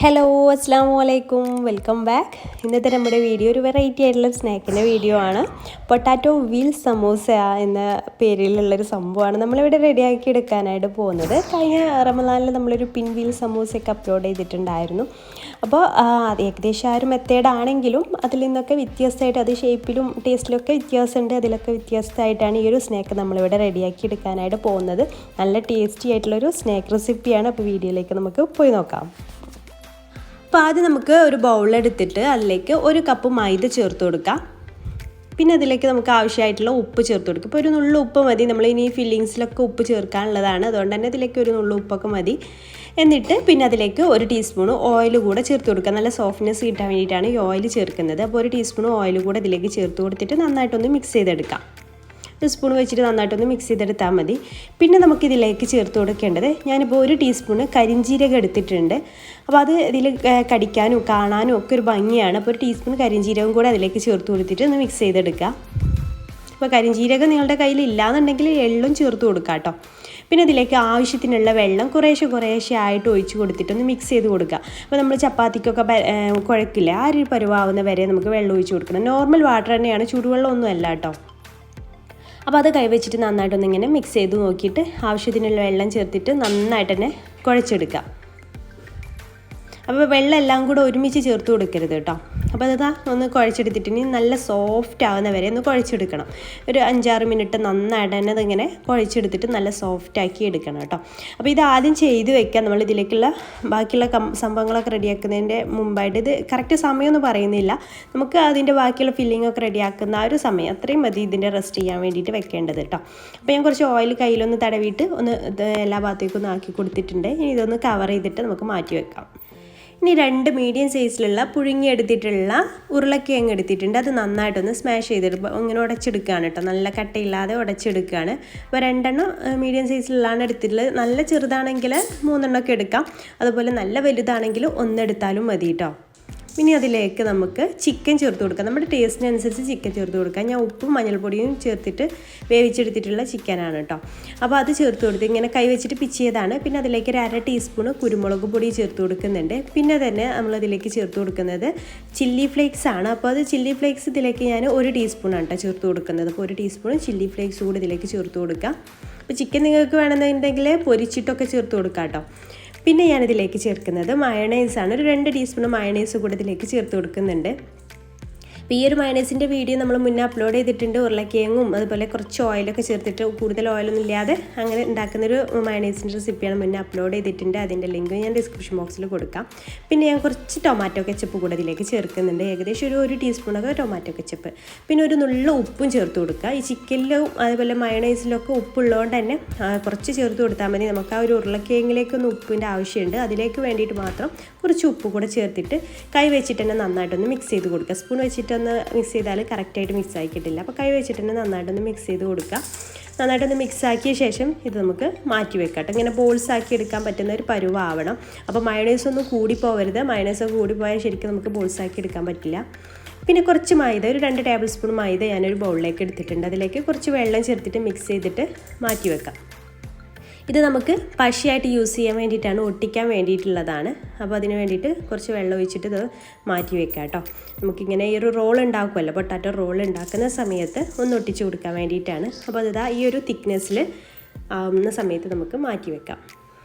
Hello അസ്സാം വലൈക്കും welcome back. ഇന്നത്തെ നമ്മുടെ വീഡിയോ ഒരു വെറൈറ്റി ആയിട്ടുള്ള സ്നാക്കിൻ്റെ വീഡിയോ ആണ്. പൊട്ടാറ്റോ വീൽ സമോസ എന്ന പേരിലുള്ളൊരു സംഭവമാണ് നമ്മളിവിടെ റെഡിയാക്കി എടുക്കാനായിട്ട് പോകുന്നത്. കഴിഞ്ഞ റമദാനിൽ നമ്മളൊരു പിൻ വീൽ സമോസയൊക്കെ അപ്ലോഡ് ചെയ്തിട്ടുണ്ടായിരുന്നു. അപ്പോൾ അത് ഏകദേശം ആ ഒരു മെത്തേഡാണെങ്കിലും അതിൽ നിന്നൊക്കെ വ്യത്യസ്തമായിട്ട് അത് ഷേപ്പിലും ടേസ്റ്റിലൊക്കെ വ്യത്യാസമുണ്ട്. അതിലൊക്കെ വ്യത്യസ്തമായിട്ടാണ് ഈ ഒരു സ്നാക്ക് നമ്മളിവിടെ റെഡിയാക്കി എടുക്കാനായിട്ട് പോകുന്നത്. നല്ല ടേസ്റ്റി ആയിട്ടുള്ളൊരു സ്നാക്ക് റെസിപ്പിയാണ്. അപ്പോൾ വീഡിയോയിലേക്ക് നമുക്ക് പോയി നോക്കാം. അപ്പോൾ ആദ്യം നമുക്ക് ഒരു ബൗളെടുത്തിട്ട് അതിലേക്ക് 1 കപ്പ് മൈദ ചേർത്ത് കൊടുക്കാം. പിന്നെ അതിലേക്ക് നമുക്ക് ആവശ്യമായിട്ടുള്ള ഉപ്പ് ചേർത്ത് കൊടുക്കും. ഇപ്പോൾ ഒരു നുള്ളു ഉപ്പ് മതി. നമ്മൾ ഇനി ഫില്ലിങ്സിലൊക്കെ ഉപ്പ് ചേർക്കാനുള്ളതാണ്, അതുകൊണ്ട് തന്നെ അതിലേക്ക് ഒരു നുള്ളു ഉപ്പൊക്കെ മതി. എന്നിട്ട് പിന്നെ അതിലേക്ക് 1 ടീസ്പൂൺ ഓയിൽ കൂടെ ചേർത്ത് കൊടുക്കുക. നല്ല സോഫ്റ്റ്നെസ് കിട്ടാൻ വേണ്ടിയിട്ടാണ് ഈ ഓയിൽ ചേർക്കുന്നത്. അപ്പോൾ 1 ടീസ്പൂൺ ഓയിൽ കൂടെ ഇതിലേക്ക് ചേർത്ത് കൊടുത്തിട്ട് നന്നായിട്ടൊന്ന് മിക്സ് ചെയ്തെടുക്കാം. ഒരു സ്പൂൺ വെച്ചിട്ട് നന്നായിട്ടൊന്ന് മിക്സ് ചെയ്തെടുത്താൽ മതി. പിന്നെ നമുക്കിതിലേക്ക് ചേർത്ത് കൊടുക്കേണ്ടത്, ഞാനിപ്പോൾ 1 ടീസ്പൂൺ കരിഞ്ജീരകം എടുത്തിട്ടുണ്ട്. അപ്പോൾ അത് ഇതിൽ കടിക്കാനും കാണാനും ഒക്കെ ഒരു ഭംഗിയാണ്. അപ്പോൾ 1 ടീസ്പൂൺ കരിഞ്ജീരകം കൂടെ അതിലേക്ക് ചേർത്ത് കൊടുത്തിട്ട് ഒന്ന് മിക്സ് ചെയ്തെടുക്കുക. അപ്പോൾ കരിഞ്ജീരകം നിങ്ങളുടെ കയ്യിൽ ഇല്ലാന്നുണ്ടെങ്കിൽ എള്ളും ചേർത്ത് കൊടുക്കുക കേട്ടോ. പിന്നെ ഇതിലേക്ക് ആവശ്യത്തിനുള്ള വെള്ളം കുറേശ്ശെ ആയിട്ട് ഒഴിച്ച് കൊടുത്തിട്ടൊന്ന് മിക്സ് ചെയ്ത് കൊടുക്കുക. അപ്പോൾ നമ്മൾ ചപ്പാത്തിക്കൊക്കെ കുഴക്കില്ല, ആ ഒരു പരുവാവുന്ന വരെ നമുക്ക് വെള്ളം ഒഴിച്ച് കൊടുക്കണം. നോർമൽ വാട്ടർ തന്നെയാണ്, ചൂടുവെള്ളം ഒന്നും അല്ല കേട്ടോ. അപ്പോൾ അത് കൈവച്ചിട്ട് നന്നായിട്ടൊന്നിങ്ങനെ മിക്സ് ചെയ്ത് നോക്കിയിട്ട് ആവശ്യത്തിനുള്ള വെള്ളം ചേർത്തിട്ട് നന്നായിട്ട് തന്നെ കുഴച്ചെടുക്കുക. അപ്പോൾ വെള്ളം എല്ലാം കൂടെ ഒരുമിച്ച് ചേർത്ത് കൊടുക്കരുത് കേട്ടോ. അപ്പോൾ അതാ ഒന്ന് കുഴച്ചെടുത്തിട്ട് ഇനി നല്ല സോഫ്റ്റ് ആവുന്ന വരെ ഒന്ന് കുഴച്ചെടുക്കണം. ഒരു 5-6 മിനിറ്റ് നന്നായിട്ട് തന്നെ അതിങ്ങനെ കുഴച്ചെടുത്തിട്ട് നല്ല സോഫ്റ്റാക്കി എടുക്കണം കേട്ടോ. അപ്പോൾ ഇത് ആദ്യം ചെയ്ത് വെക്കാം. നമ്മൾ ഇതിലേക്കുള്ള ബാക്കിയുള്ള സംഭവങ്ങളൊക്കെ റെഡിയാക്കുന്നതിൻ്റെ മുമ്പായിട്ട്, ഇത് കറക്റ്റ് സമയമൊന്നും പറയുന്നില്ല, നമുക്ക് അതിൻ്റെ ബാക്കിയുള്ള ഫില്ലിങ്ങൊക്കെ റെഡിയാക്കുന്ന ആ ഒരു സമയം അത്രയും മതി ഇതിൻ്റെ റെസ്റ്റ് ചെയ്യാൻ വേണ്ടിയിട്ട് വെക്കേണ്ടത് കേട്ടോ. അപ്പോൾ ഞാൻ കുറച്ച് ഓയിൽ കയ്യിലൊന്ന് തടവിയിട്ട് ഒന്ന് എല്ലാ ഭാഗത്തേക്കും ഒന്ന് ആക്കി കൊടുത്തിട്ടുണ്ട്. ഇനി ഇതൊന്ന് കവർ ചെയ്തിട്ട് നമുക്ക് മാറ്റി വെക്കാം. ഇനി 2 മീഡിയം സൈസിലുള്ള പുഴുങ്ങിയെടുത്തിട്ടുള്ള ഉരുളക്കിഴങ്ങ് എടുത്തിട്ടുണ്ട്. അത് നന്നായിട്ടൊന്ന് സ്മാഷ് ചെയ്തെടുക്കുക, ഇങ്ങനെ ഉടച്ചെടുക്കുകയാണ് കേട്ടോ. നല്ല കട്ടയില്ലാതെ ഉടച്ചെടുക്കുകയാണ്. അപ്പോൾ 2 മീഡിയം സൈസിലുള്ളതാണ് എടുത്തിട്ടുള്ളത്. നല്ല ചെറുതാണെങ്കിൽ 3 എടുക്കാം, അതുപോലെ നല്ല വലുതാണെങ്കിൽ 1 എടുത്താലും മതി കേട്ടോ. ഇനി അതിലേക്ക് നമുക്ക് ചിക്കൻ ചേർത്ത് കൊടുക്കാം. നമ്മുടെ ടേസ്റ്റിനനുസരിച്ച് ചിക്കൻ ചേർത്ത് കൊടുക്കാം. ഞാൻ ഉപ്പും മഞ്ഞൾപ്പൊടിയും ചേർത്തിട്ട് വേവിച്ചെടുത്തിട്ടുള്ള ചിക്കനാണ് കേട്ടോ. അപ്പോൾ അത് ചേർത്ത് കൊടുത്ത് ഇങ്ങനെ കൈ വെച്ചിട്ട് പിച്ചിയതാണ്. പിന്നെ അതിലേക്ക് 1/2 ടീസ്പൂൺ കുരുമുളക് പൊടി ചേർത്ത് കൊടുക്കുന്നുണ്ട്. പിന്നെ തന്നെ നമ്മളതിലേക്ക് ചേർത്ത് കൊടുക്കുന്നത് ചില്ലി ഫ്ലേക്സ് ആണ്. അപ്പോൾ അത് ചില്ലി ഫ്ലേക്സ് ഇതിലേക്ക് ഞാൻ 1 ടീസ്പൂണാണ് കേട്ടോ ചേർത്ത് കൊടുക്കുന്നത്. അപ്പോൾ 1 ടീസ്പൂൺ ചില്ലി ഫ്ലേക്സ് കൂടി ഇതിലേക്ക് ചേർത്ത് കൊടുക്കാം. അപ്പോൾ ചിക്കൻ നിങ്ങൾക്ക് വേണമെന്നുണ്ടെങ്കിൽ പൊരിച്ചിട്ടൊക്കെ ചേർത്ത് കൊടുക്കാം കേട്ടോ. പിന്നെ ഞാനിതിലേക്ക് ചേർക്കുന്നത് മയണൈസാണ്. ഒരു 2 ടീസ്പൂൺ മയണൈസ് കൂടെ ഇതിലേക്ക് ചേർത്ത് കൊടുക്കുന്നുണ്ട്. അപ്പോൾ ഈ ഒരു മയണൈസിൻ്റെ വീഡിയോ നമ്മൾ മുന്നേ അപ്ലോഡ് ചെയ്തിട്ടുണ്ട്. ഉരുളക്കിഴങ്ങും അതുപോലെ കുറച്ച് ഓയിലൊക്കെ ചേർത്തിട്ട്, കൂടുതൽ ഓയിലൊന്നും ഇല്ലാതെ അങ്ങനെ ഉണ്ടാക്കുന്നൊരു മയണൈസിൻ്റെ റെസിപ്പിയാണ് മുന്നേ അപ്ലോഡ് ചെയ്തിട്ടുണ്ട്. അതിൻ്റെ ലിങ്ക് ഞാൻ ഡിസ്ക്രിപ്ഷൻ ബോക്സിൽ കൊടുക്കാം. പിന്നെ ഞാൻ കുറച്ച് ടൊമാറ്റോ കെച്ചപ്പ് കൂടെ ഇതിലേക്ക് ചേർക്കുന്നുണ്ട്. ഏകദേശം ഒരു 1 ടീസ്പൂണൊക്കെ ടൊമാറ്റോ കെച്ചപ്പ്. പിന്നെ ഒരു നുള്ള ഉപ്പും ചേർത്ത് കൊടുക്കുക. ഈ ചിക്കനിലും അതുപോലെ മയണൈസിലൊക്കെ ഉപ്പുള്ളതുകൊണ്ട് തന്നെ കുറച്ച് ചേർത്ത് കൊടുത്താൽ മതി. നമുക്ക് ആ ഒരു ഉരുളക്കിഴങ്ങിലേക്കൊന്നും ഉപ്പിൻ്റെ ആവശ്യമുണ്ട്. അതിലേക്ക് വേണ്ടിയിട്ട് മാത്രം കുറച്ച് ഉപ്പ് കൂടെ ചേർത്തിട്ട് കൈ വെച്ചിട്ട് തന്നെ നന്നായിട്ടൊന്ന് മിക്സ് ചെയ്ത് കൊടുക്കുക. സ്പൂൺ വെച്ചിട്ട് ഒന്ന് മിക്സ് ചെയ്താൽ കറക്റ്റായിട്ട് മിക്സ് ആയി കിട്ടില്ല. അപ്പോൾ കൈ വെച്ചിട്ട് തന്നെ നന്നായിട്ടൊന്ന് മിക്സ് ചെയ്ത് കൊടുക്കുക. നന്നായിട്ടൊന്ന് മിക്സ് ആക്കിയ ശേഷം ഇത് നമുക്ക് മാറ്റി വെക്കാം കേട്ടോ. ഇങ്ങനെ ബോൾസ് ആക്കി എടുക്കാൻ പറ്റുന്ന ഒരു പരുവാവണം. അപ്പോൾ മയണൈസ് ഒന്നും കൂടിപ്പോവരുത്. മയണൈസ് കൂടിപ്പോയാൽ ശരിക്കും നമുക്ക് ബോൾസ് ആക്കി എടുക്കാൻ പറ്റില്ല. പിന്നെ കുറച്ച് മൈദ, ഒരു 2 ടേബിൾ സ്പൂൺ മൈദ ഞാനൊരു ബൗളിലേക്ക് എടുത്തിട്ടുണ്ട്. അതിലേക്ക് കുറച്ച് വെള്ളം ചേർത്തിട്ട് മിക്സ് ചെയ്തിട്ട് മാറ്റി വെക്കാം. ഇത് നമുക്ക് പശയായിട്ട് യൂസ് ചെയ്യാൻ വേണ്ടിയിട്ടാണ്, ഒട്ടിക്കാൻ വേണ്ടിയിട്ടുള്ളതാണ്. അപ്പോൾ അതിന് വേണ്ടിയിട്ട് കുറച്ച് വെള്ളം ഒഴിച്ചിട്ട് ഇത് മാറ്റി വെക്കാം കേട്ടോ. നമുക്കിങ്ങനെ ഈ ഒരു റോൾ ഉണ്ടാക്കുമല്ലോ, പൊട്ടാറ്റോ റോൾ ഉണ്ടാക്കുന്ന സമയത്ത് ഒന്ന് ഒട്ടിച്ച് കൊടുക്കാൻ വേണ്ടിയിട്ടാണ്. അപ്പോൾ അതിതാ ഈ ഒരു തിക്നെസ്സിൽ ആവുന്ന സമയത്ത് നമുക്ക് മാറ്റി വെക്കാം.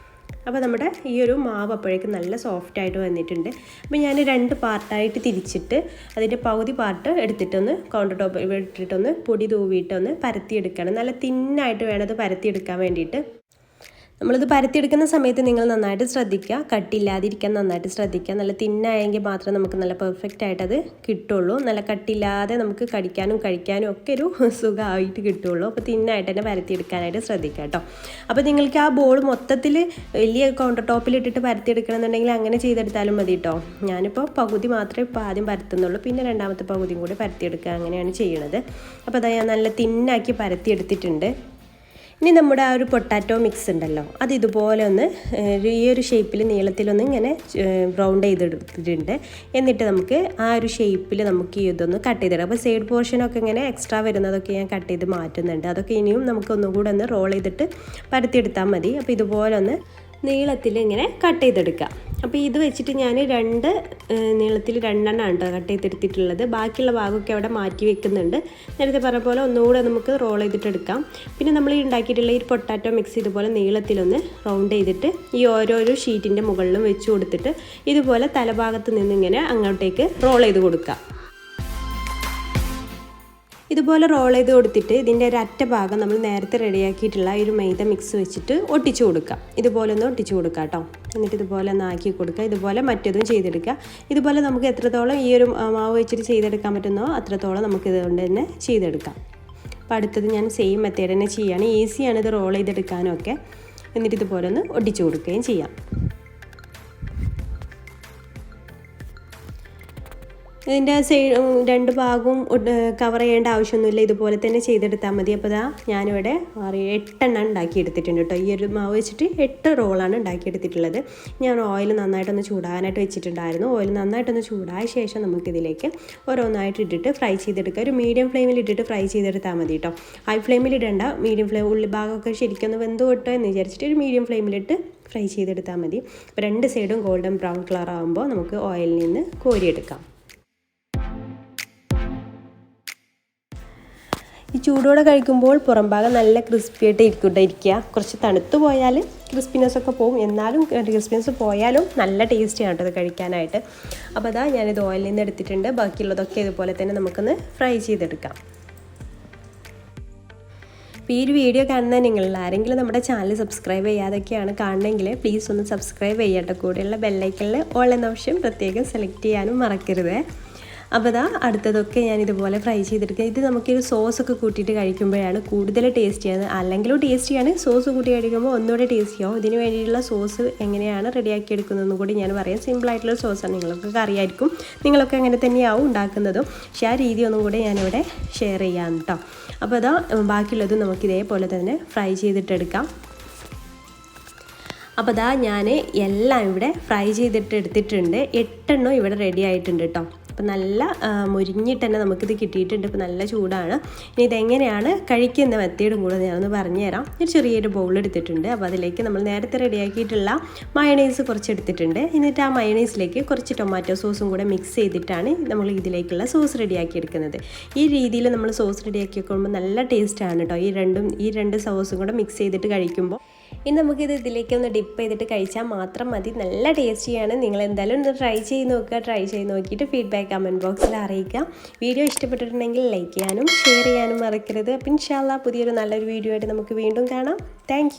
അപ്പോൾ നമ്മുടെ ഈ ഒരു മാവ് അപ്പോഴേക്കും നല്ല സോഫ്റ്റായിട്ട് വന്നിട്ടുണ്ട്. അപ്പോൾ ഞാൻ 2 പാർട്ടായിട്ട് തിരിച്ചിട്ട് അതിൻ്റെ പകുതി പാർട്ട് എടുത്തിട്ടൊന്ന് കൗണ്ടർ ടോപ്പ് ഇട്ടിട്ടൊന്ന് പൊടി തൂവിയിട്ടൊന്ന് പരത്തിയെടുക്കണം. നല്ല തിന്നായിട്ട് വേണം അത് പരത്തിയെടുക്കാൻ വേണ്ടിയിട്ട്. നമ്മളിത് പരത്തിയെടുക്കുന്ന സമയത്ത് നിങ്ങൾ നന്നായിട്ട് ശ്രദ്ധിക്കുക, കട്ടിയില്ലാതിരിക്കാൻ നന്നായിട്ട് ശ്രദ്ധിക്കുക. നല്ല തിന്നായെങ്കിൽ മാത്രമേ നമുക്ക് നല്ല പെർഫെക്റ്റ് ആയിട്ടത് കിട്ടുള്ളൂ. നല്ല കട്ടിയില്ലാതെ നമുക്ക് കടിക്കാനും കഴിക്കാനും ഒക്കെ ഒരു സുഖമായിട്ട് കിട്ടുള്ളൂ. അപ്പോൾ തിന്നായിട്ട് തന്നെ പരത്തിയെടുക്കാനായിട്ട് ശ്രദ്ധിക്കുക കേട്ടോ. അപ്പോൾ നിങ്ങൾക്ക് ആ ബോൾ മൊത്തത്തിൽ വലിയ കൗണ്ടർ ടോപ്പിലിട്ടിട്ട് പരത്തിയെടുക്കണമെന്നുണ്ടെങ്കിൽ അങ്ങനെ ചെയ്തെടുത്താലും മതി കേട്ടോ. ഞാനിപ്പോൾ പകുതി മാത്രമേ ഇപ്പോൾ ആദ്യം പരത്തുന്നുള്ളൂ, പിന്നെ രണ്ടാമത്തെ പകുതിയും കൂടി പരത്തിയെടുക്കുക, അങ്ങനെയാണ് ചെയ്യണത്. അപ്പോൾ അതാ ഞാൻ നല്ല തിന്നാക്കി പരത്തിയെടുത്തിട്ടുണ്ട്. ഇനി നമ്മുടെ ആ ഒരു പൊട്ടാറ്റോ മിക്സ് ഉണ്ടല്ലോ, അത് ഇതുപോലെ ഒന്ന് ഈ ഒരു ഷേപ്പിൽ നീളത്തിലൊന്ന് ഇങ്ങനെ റൗണ്ട് ചെയ്തെടുത്തിട്ടുണ്ട്. എന്നിട്ട് നമുക്ക് ആ ഒരു ഷേപ്പിൽ നമുക്ക് ഇതൊന്ന് കട്ട് ചെയ്തിടാം. അപ്പോൾ സൈഡ് പോർഷനൊക്കെ ഇങ്ങനെ എക്സ്ട്രാ വരുന്നതൊക്കെ ഞാൻ കട്ട് ചെയ്ത് മാറ്റുന്നുണ്ട്. അതൊക്കെ ഇനിയും നമുക്കൊന്നും കൂടെ ഒന്ന് റോൾ ചെയ്തിട്ട് പരത്തിയെടുത്താൽ മതി. അപ്പോൾ ഇതുപോലെ ഒന്ന് നീളത്തിൽ ഇങ്ങനെ കട്ട് ചെയ്തെടുക്കുക. അപ്പോൾ ഇത് വെച്ചിട്ട് ഞാൻ നീളത്തിൽ 2 എണ്ണമാണ് കേട്ടോ കട്ട് ചെയ്തെടുത്തിട്ടുള്ളത്. ബാക്കിയുള്ള ഭാഗമൊക്കെ അവിടെ മാറ്റി വെക്കുന്നുണ്ട്. നേരത്തെ പറഞ്ഞ പോലെ ഒന്നുകൂടെ നമുക്ക് റോൾ ചെയ്തിട്ടെടുക്കാം. പിന്നെ നമ്മൾ ഈ ഉണ്ടാക്കിയിട്ടുള്ള ഈ പൊട്ടാറ്റോ മിക്സ് ഇതുപോലെ നീളത്തിലൊന്ന് റൗണ്ട് ചെയ്തിട്ട് ഈ ഓരോരോ ഷീറ്റിൻ്റെ മുകളിലും വെച്ച് കൊടുത്തിട്ട് ഇതുപോലെ തലഭാഗത്ത് നിന്നിങ്ങനെ അങ്ങോട്ടേക്ക് റോൾ ചെയ്ത് കൊടുക്കുക. ഇതുപോലെ റോൾ ചെയ്ത് കൊടുത്തിട്ട് ഇതിൻ്റെ ഒരു അറ്റ ഭാഗം നമ്മൾ നേരത്തെ റെഡിയാക്കിയിട്ടുള്ള ഈ ഒരു മൈദ മിക്സ് വെച്ചിട്ട് ഒട്ടിച്ചു കൊടുക്കുക. ഇതുപോലെ ഒന്ന് ഒട്ടിച്ചു കൊടുക്കുക കേട്ടോ. എന്നിട്ട് ഇതുപോലെ ഒന്ന് ആക്കി കൊടുക്കുക. ഇതുപോലെ മറ്റേതും ചെയ്തെടുക്കുക. ഇതുപോലെ നമുക്ക് എത്രത്തോളം ഈ ഒരു മാവ് വെച്ചിട്ട് ചെയ്തെടുക്കാൻ പറ്റുന്നോ അത്രത്തോളം നമുക്ക് ഇതുകൊണ്ട് തന്നെ ചെയ്തെടുക്കാം. അപ്പോൾ അടുത്തത് ഞാൻ സെയിം മെത്തേഡ് തന്നെ ചെയ്യുകയാണ്. ഈസിയാണ് ഇത് റോൾ ചെയ്തെടുക്കാനും ഒക്കെ. എന്നിട്ട് ഇതുപോലെ ഒന്ന് ഒട്ടിച്ചു കൊടുക്കുകയും ചെയ്യാം. ഇതിൻ്റെ രണ്ട് ഭാഗവും കവർ ചെയ്യേണ്ട ആവശ്യമൊന്നുമില്ല. ഇതുപോലെ തന്നെ ചെയ്തെടുത്താൽ മതി. അപ്പോൾ ഞാനിവിടെ 8 എണ്ണം ഉണ്ടാക്കിയെടുത്തിട്ടുണ്ട് കേട്ടോ. ഈ ഒരു മാവ് വെച്ചിട്ട് 8 റോളാണ് ഉണ്ടാക്കിയെടുത്തിട്ടുള്ളത്. ഞാൻ ഓയിൽ നന്നായിട്ടൊന്ന് ചൂടാകാനായിട്ട് വെച്ചിട്ടുണ്ടായിരുന്നു. ഓയിൽ നന്നായിട്ടൊന്ന് ചൂടായ ശേഷം നമുക്കിതിലേക്ക് ഓരോന്നായിട്ട് ഇട്ടിട്ട് ഫ്രൈ ചെയ്തെടുക്കുക. ഒരു മീഡിയം ഫ്ലെയിമിൽ ഇട്ടിട്ട് ഫ്രൈ ചെയ്തെടുത്താൽ മതി കേട്ടോ. ഹൈ ഫ്ലെയിമിൽ ഇടേണ്ട. മീഡിയം ഫ്ലെയിം ഉള്ളി ഭാഗമൊക്കെ ശരിക്കൊന്ന് വെന്ത് കിട്ടുക എന്ന് വിചാരിച്ചിട്ട് ഒരു മീഡിയം ഫ്ലെയിമിലിട്ട് ഫ്രൈ ചെയ്തെടുത്താൽ മതി. അപ്പോൾ 2 സൈഡും ഗോൾഡൻ ബ്രൗൺ കളർ ആകുമ്പോൾ നമുക്ക് ഓയിലിൽ നിന്ന് കോരിയെടുക്കാം. ഈ ചൂടോടെ കഴിക്കുമ്പോൾ പുറം ഭാഗം നല്ല ക്രിസ്പി ആയിട്ട് ഇരിക്കുക. കുറച്ച് തണുത്ത് പോയാൽ ക്രിസ്പിനെസ്സൊക്കെ പോകും. എന്നാലും ക്രിസ്പിനെസ് പോയാലും നല്ല ടേസ്റ്റിയാണ് കേട്ടോ ഇത് കഴിക്കാനായിട്ട്. അപ്പോൾ ഞാനിത് ഓയിലിൽ നിന്ന് എടുത്തിട്ടുണ്ട്. ബാക്കിയുള്ളതൊക്കെ ഇതുപോലെ തന്നെ നമുക്കൊന്ന് ഫ്രൈ ചെയ്തെടുക്കാം. അപ്പോൾ ഈ ഒരു വീഡിയോ കാണുന്ന നിങ്ങളിൽ ആരെങ്കിലും നമ്മുടെ ചാനൽ സബ്സ്ക്രൈബ് ചെയ്യാതൊക്കെയാണ് കാണണമെങ്കിൽ പ്ലീസ് ഒന്ന് സബ്സ്ക്രൈബ് ചെയ്യട്ടെ. കൂടെയുള്ള ബെല്ലൈക്കണിൽ ഓൾ എന്ന ഓപ്ഷൻ പ്രത്യേകം സെലക്ട് ചെയ്യാനും മറക്കരുത്. അപ്പോൾ അടുത്തതൊക്കെ ഞാൻ ഇതുപോലെ ഫ്രൈ ചെയ്തെടുക്കുക. ഇത് നമുക്കൊരു സോസൊക്കെ കൂട്ടിയിട്ട് കഴിക്കുമ്പോഴാണ് കൂടുതൽ ടേസ്റ്റിയാണ്. അല്ലെങ്കിലും ടേസ്റ്റിയാണ്. സോസ് കൂട്ടി കഴിക്കുമ്പോൾ ഒന്നുകൂടെ ടേസ്റ്റിയാവും. ഇതിന് വേണ്ടിയിട്ടുള്ള സോസ് എങ്ങനെയാണ് റെഡിയാക്കി എടുക്കുന്നതെന്നും കൂടി ഞാൻ പറയാം. സിമ്പിളായിട്ടുള്ള സോസാണ്. നിങ്ങൾക്കൊക്കെ അറിയായിരിക്കും. നിങ്ങളൊക്കെ അങ്ങനെ തന്നെയാവും ഉണ്ടാക്കുന്നതും. പക്ഷേ ആ രീതി ഒന്നും കൂടി ഞാനിവിടെ ഷെയർ ചെയ്യാം കേട്ടോ. അപ്പോൾ ബാക്കിയുള്ളതും നമുക്ക് ഇതേപോലെ തന്നെ ഫ്രൈ ചെയ്തിട്ടെടുക്കാം. അപ്പോൾ ഞാൻ എല്ലാം ഇവിടെ ഫ്രൈ ചെയ്തിട്ട് എടുത്തിട്ടുണ്ട്. 8 എണ്ണം ഇവിടെ റെഡി ആയിട്ടുണ്ട് കേട്ടോ. അപ്പോൾ നല്ല മുരിഞ്ഞിട്ട് തന്നെ നമുക്കിത് കിട്ടിയിട്ടുണ്ട്. ഇപ്പോൾ നല്ല ചൂടാണ്. ഇനി ഇതെങ്ങനെയാണ് കഴിക്കുന്ന മെത്തേഡും കൂടെ ഞാനൊന്ന് പറഞ്ഞുതരാം. ഒരു ചെറിയൊരു ബൗൾ എടുത്തിട്ടുണ്ട്. അപ്പോൾ അതിലേക്ക് നമ്മൾ നേരത്തെ റെഡിയാക്കിയിട്ടുള്ള മയണൈസ് കുറച്ച് എടുത്തിട്ടുണ്ട്. എന്നിട്ട് ആ മയണൈസിലേക്ക് കുറച്ച് ടൊമാറ്റോ സോസും കൂടെ മിക്സ് ചെയ്തിട്ടാണ് നമ്മൾ ഇതിലേക്കുള്ള സോസ് റെഡിയാക്കി എടുക്കുന്നത്. ഈ രീതിയിൽ നമ്മൾ സോസ് റെഡിയാക്കി വെക്കുമ്പോൾ നല്ല ടേസ്റ്റാണ് കേട്ടോ. ഈ രണ്ട് സോസും കൂടെ മിക്സ് ചെയ്തിട്ട് കഴിക്കുമ്പോൾ. ഇനി നമുക്കിത് ഇതിലേക്ക് ഒന്ന് ഡിപ്പ് ചെയ്തിട്ട് കഴിച്ചാൽ മാത്രം മതി. നല്ല ടേസ്റ്റിയാണ്. നിങ്ങൾ എന്തായാലും ഒന്ന് ട്രൈ ചെയ്ത് നോക്കുക. ട്രൈ ചെയ്ത് നോക്കിയിട്ട് ഫീഡ്ബാക്ക് കമൻറ്റ് ബോക്സിൽ അറിയിക്കാം. വീഡിയോ ഇഷ്ടപ്പെട്ടിട്ടുണ്ടെങ്കിൽ ലൈക്ക് ചെയ്യാനും ഷെയർ ചെയ്യാനും മറക്കരുത്. അപ്പോൾ ഇൻഷാല്ലാ പുതിയൊരു നല്ലൊരു വീഡിയോ ആയിട്ട് നമുക്ക് വീണ്ടും കാണാം. താങ്ക്